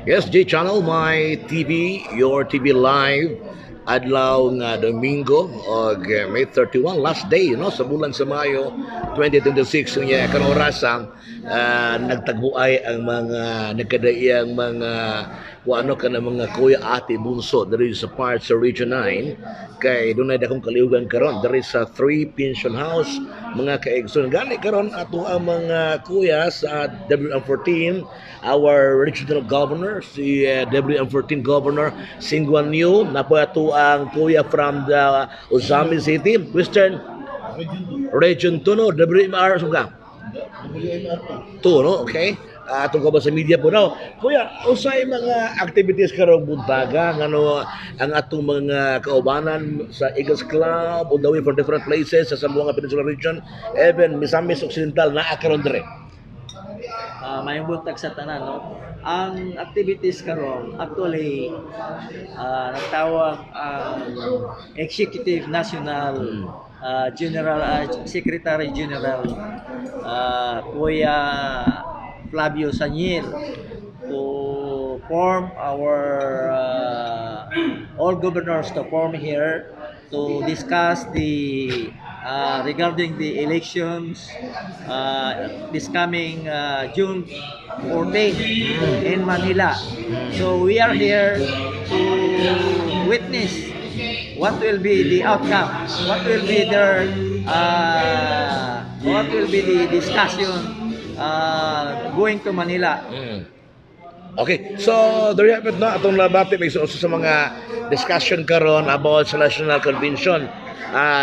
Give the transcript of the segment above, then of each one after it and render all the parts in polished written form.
Yes, J Channel, my TV, your TV live. Adlaw nga Domingo og May 31 last day no sa bulan sa Mayo 2026 unya kan orasa nagtagbuay ang mga nagkadaiyang mga kuano kana mga kuya ate bunso diri sa part sa Region 9 kay dunay dakong kaliugan karon diri sa 3 pension house mga kaigsoon gani karon ato ang mga kuya sa WM14 our regional governor si WM14 governor Singwan New napo ato ang kuya from the Ozami City Western Region 2 no WMR suga 2 no okay atong ba sa media po no kuya usay mga activities karong buntaga ngano ang atong mga kaubanan sa Eagles Club on the way for different places sa Zamboanga Peninsula Region even Misamis Occidental naa karon dire may buntag sa tanan no. Ang activities karon actually nagtawag ang Executive National General Secretary General Kuya Flavio Sanyil to form our all governors to form here to discuss the regarding the elections this coming June 14 in Manila. So we are here to witness what will be the outcome, what will be their what will be the discussion going to Manila. Okay, so there you have it na atong labati may sa mga discussion karon about sa National Convention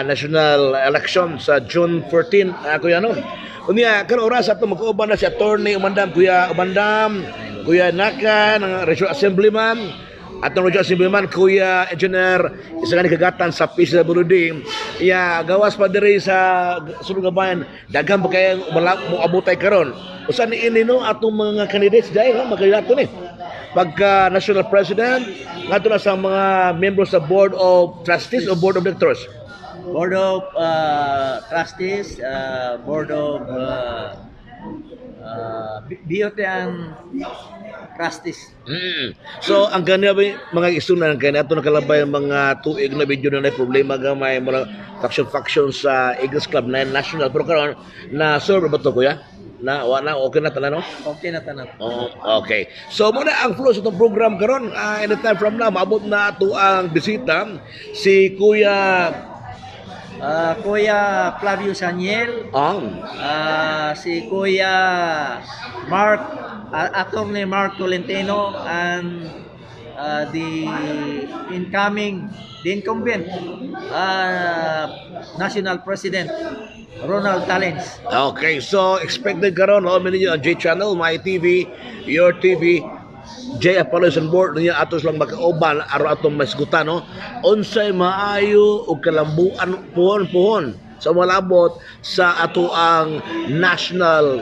national election sa June 14 kuya no. Unya kan oras ato mag-uban na si Attorney Umandam Kuya Umandam, Kuya Naka ng Regional Assemblyman atong Regional Assemblyman Kuya Engineer isa ka kagatan sa PCWD iya gawas pa diri sa sulod nga bayan daghang pa kay mo abutay karon usa ni ini no atong mga candidates dai no magayato ni pagka national president ngadto na sa mga members sa board of trustees o board of directors. Board of Trustees, Board of BOT and Trustees. So ang kanya mga isunan kanya ato nakalabay mga tuig na video na problema gamay mga faction sa Eagles Club na national pero karon na serve ba to kuya? Na wala okay na tanan no? Okay na tanan. Okay. So muna ang flow sa itong program karon anytime from now maabot na ato ang bisita si Kuya Kuya Flavio Sanyel, si Kuya Mark, Attorney Mark Tolentino, and the incumbent National President Ronald Talens. Okay, so expected karon no ninyo ang J Channel, my TV, your TV, J Appalachian Board niya atos lang makauban araw atong masgutan no unsay maayo og kalambuan puhon sa malabot sa ato ang national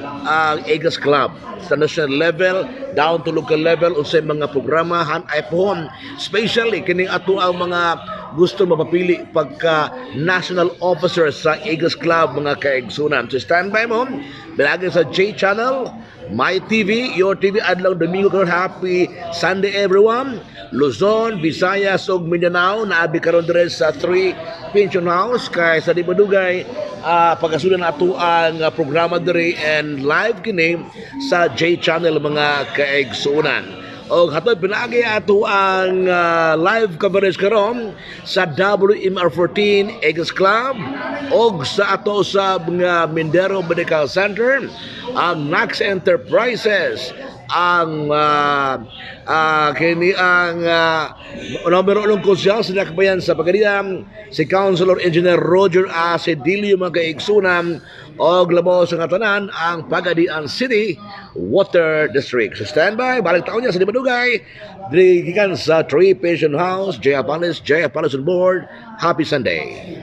Eagles Club sa national level down to local level unsay mga programa ay puhon especially kini ato ang mga gusto mapapili pagka national officer sa Eagles Club mga kaigsunan. So standby mo bilagi sa J Channel, my TV, your TV adlaw Domingo karon happy Sunday everyone. Luzon, Visayas ug Mindanao naabi karon dire sa 3 Pension House kay sa Dibadugay pagasulan ato ang programa dire and live kini sa J Channel mga kaigsunan. O hatoy pinagi ato ang live coverage karon sa WMR14 Eagles Club og sa ato sa mga Mindero Medical Center ang Nax Enterprises ang kini ang numero 1 konsyal sa nakbayan sa Pagadian si Councilor Engineer Roger A. Cedilio mga kaigsunan og labaw sa tanan ang Pagadian City Water District. So standby balik taon niya sa Dibadugay dirigikan sa 3 Pension House J Appalachian Board. Happy Sunday.